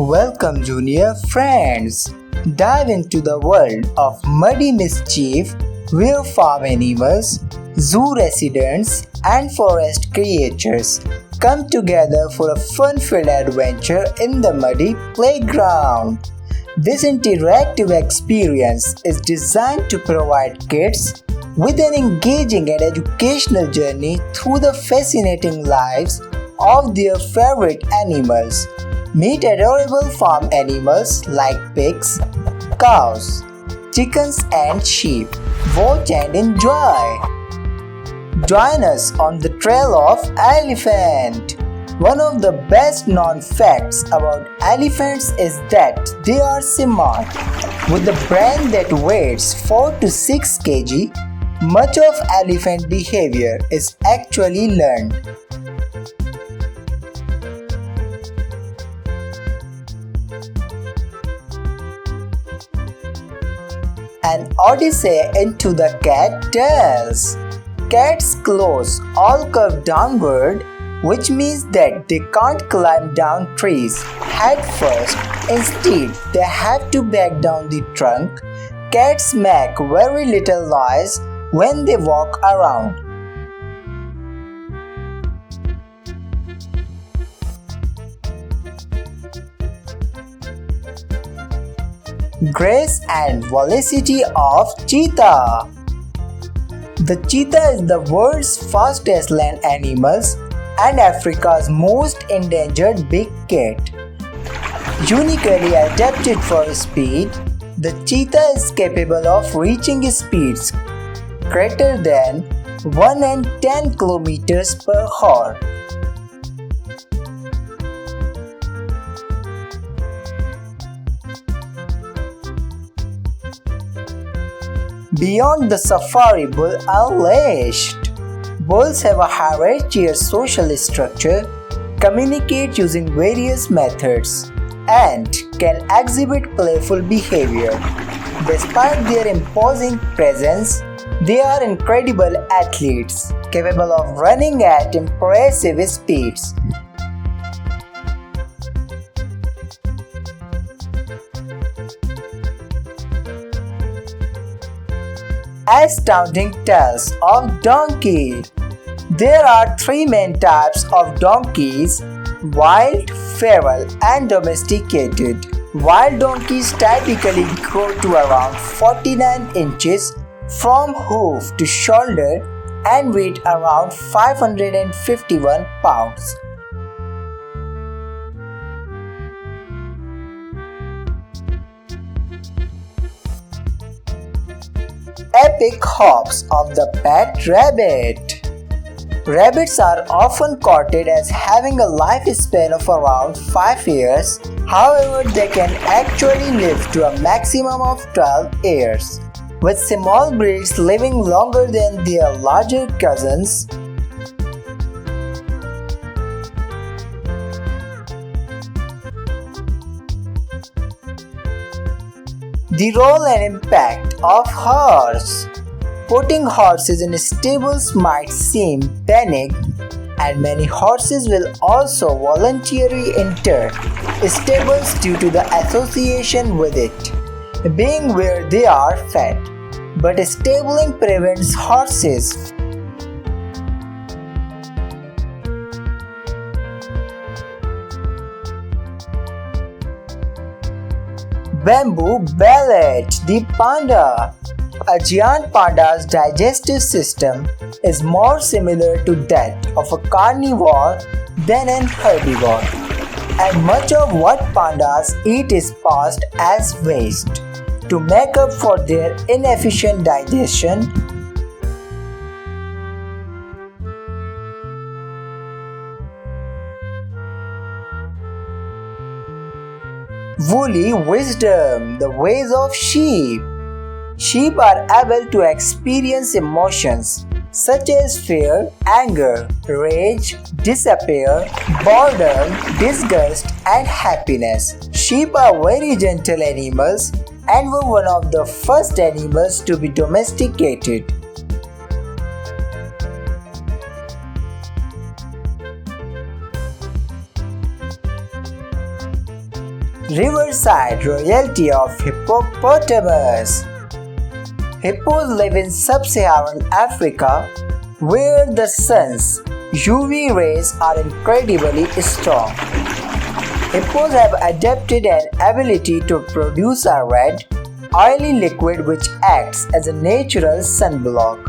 Welcome, junior friends. Dive into the world of Muddy Mischief, where farm animals, zoo residents, and forest creatures come together for a fun-filled adventure in the muddy playground. This interactive experience is designed to provide kids with an engaging and educational journey through the fascinating lives of their favorite animals. Meet adorable farm animals like pigs, cows, chickens, and sheep. Watch and enjoy. Join us on the trail of elephant. One of the best known facts about elephants is that they are smart. With a brain that weighs 4 to 6 kg, much of elephant behavior is actually learned. An odyssey into the cat tails. Cats' claws all curve downward, which means that they can't climb down trees head first. Instead, they have to back down the trunk. Cats make very little noise when they walk around. Grace and velocity of cheetah. The cheetah is the world's fastest land animal and Africa's most endangered big cat. Uniquely adapted for speed, the cheetah is capable of reaching speeds greater than 110 kilometers per hour. Beyond the safari bull unleashed. Bulls have a hierarchical social structure, communicate using various methods, and can exhibit playful behavior. Despite their imposing presence, they are incredible athletes, capable of running at impressive speeds. Astounding tales of donkey. There are three main types of donkeys: wild, feral, and domesticated. Wild donkeys typically grow to around 49 inches from hoof to shoulder and weigh around 551 pounds. Epic hops of the pet rabbit. Rabbits are often quoted as having a lifespan of around 5 years. However, they can actually live to a maximum of 12 years, with small breeds living longer than their larger cousins. The role and impact of horse. Putting horses in stables might seem panic, and many horses will also voluntarily enter stables due to the association with it being where they are fed. But stabling prevents horses Bamboo Ballet. The panda. A giant panda's digestive system is more similar to that of a carnivore than an herbivore, and much of what pandas eat is passed as waste. To make up for their inefficient digestion, woolly wisdom. The ways of sheep. Sheep are able to experience emotions such as fear, anger, rage, despair, boredom, disgust, and happiness. Sheep are very gentle animals and were one of the first animals to be domesticated. Riverside royalty of Hippopotamus. Hippos live in sub-Saharan Africa where the sun's UV rays are incredibly strong. Hippos have adapted an ability to produce a red, oily liquid which acts as a natural sunblock.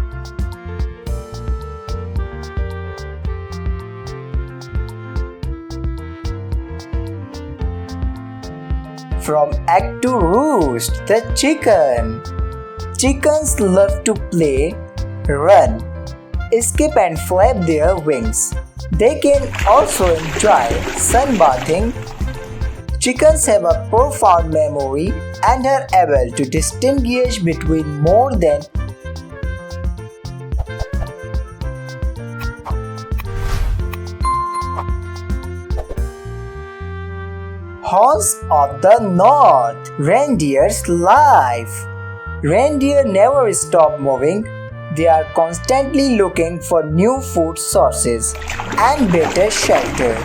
From egg to roost, the chicken. Chickens love to play, run, escape and flap their wings. They can also enjoy sunbathing. Chickens have a profound memory and are able to distinguish between more than Horns of the North. Reindeer's life. Reindeer never stop moving. They are constantly looking for new food sources and better shelter.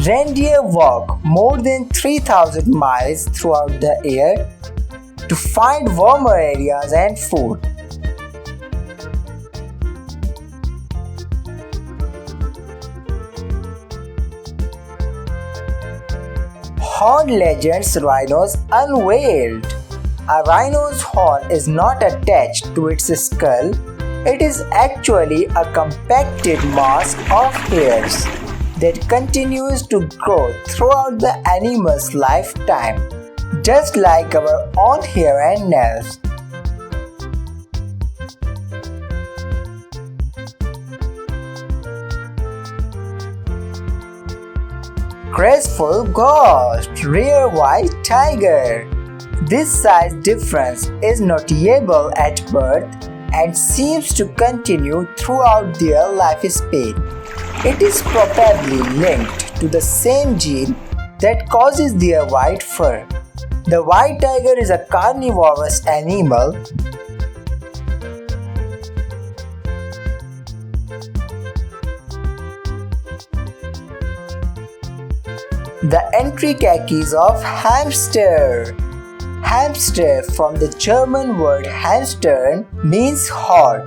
Reindeer walk more than 3,000 miles throughout the year to find warmer areas and food. Horn legends rhinos unveiled. A rhino's horn is not attached to its skull, it is actually a compacted mass of hairs that continues to grow throughout the animal's lifetime, just like our own hair and nails. Graceful ghost, rare white tiger. This size difference is notable at birth and seems to continue throughout their lifespan. It is probably linked to the same gene that causes their white fur. The white tiger is a carnivorous animal. The entry of hamster. Hamster from the German word hamstern means hot,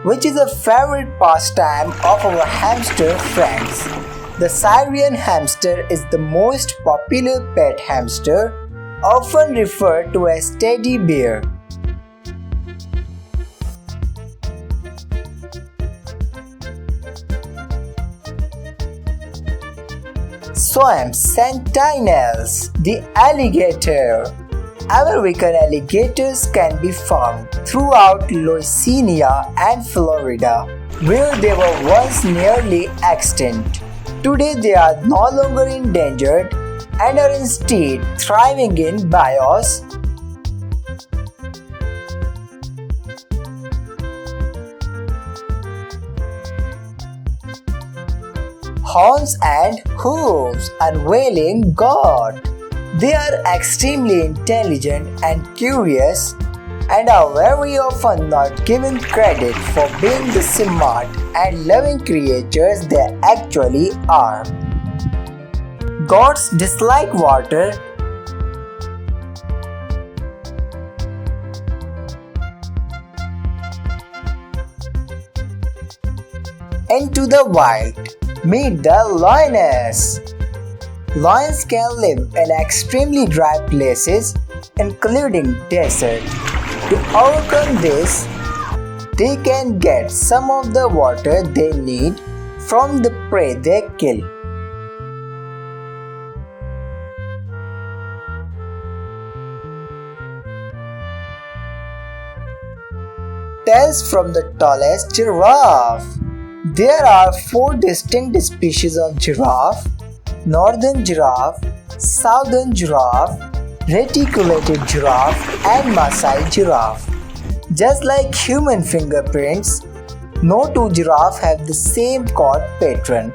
which is a favorite pastime of our hamster friends. The Syrian hamster is the most popular pet hamster, often referred to as teddy bear. Swamp sentinels, the alligator. American alligators can be found throughout Louisiana and Florida, where they were once nearly extinct. Today they are no longer endangered and are instead thriving in bayous. Horns and hooves, unveiling God. They are extremely intelligent and curious and are very often not given credit for being the smart and loving creatures they actually are. Goats dislike water. Into the wild. Meet the lioness. Lions can live in extremely dry places, including desert. To overcome this, they can get some of the water they need from the prey they kill. Tales from the tallest giraffe. There are 4 distinct species of giraffe: northern giraffe, southern giraffe, reticulated giraffe, and Maasai giraffe. Just like human fingerprints, no two giraffes have the same coat pattern.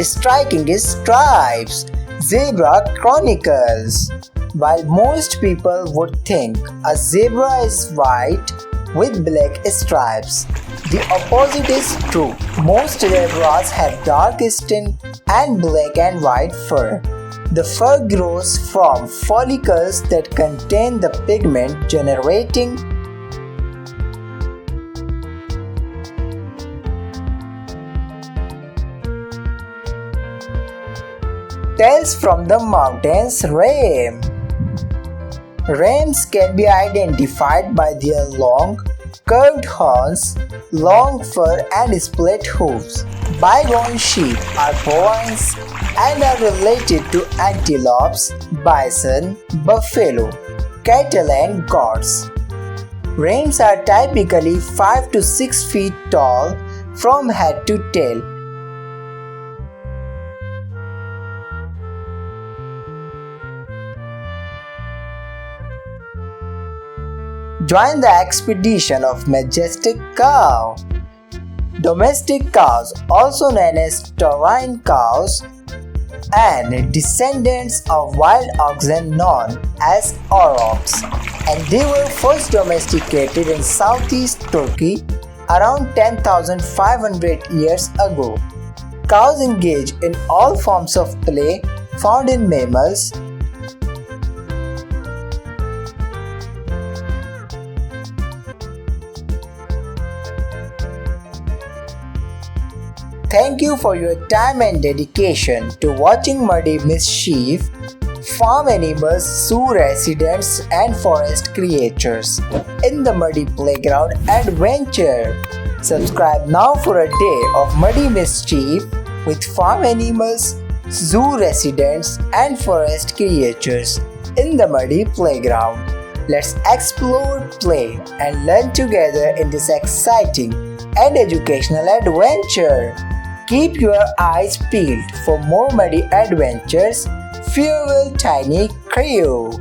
Striking stripes, Zebra Chronicles. While most people would think a zebra is white, with black stripes. The opposite is true. Most zebras have dark skin and black and white fur. The fur grows from follicles that contain the pigment generating Tales from the mountains. Rams can be identified by their long, curved horns, long fur and split hooves. Bighorn sheep are bovines and are related to antelopes, bison, buffalo, cattle and goats. Rams are typically 5 to 6 feet tall from head to tail. Join the expedition of majestic cow. Domestic cows, also known as taurine cows, and descendants of wild oxen known as aurochs, and they were first domesticated in southeast Turkey around 10,500 years ago. Cows engage in all forms of play found in mammals. Thank you for your time and dedication to watching Muddy Mischief, farm animals, zoo residents and forest creatures in the Muddy Playground adventure. Subscribe now for a day of Muddy Mischief with farm animals, zoo residents and forest creatures in the Muddy Playground. Let's explore, play and learn together in this exciting and educational adventure. Keep your eyes peeled for more muddy adventures. Farewell, tiny crew.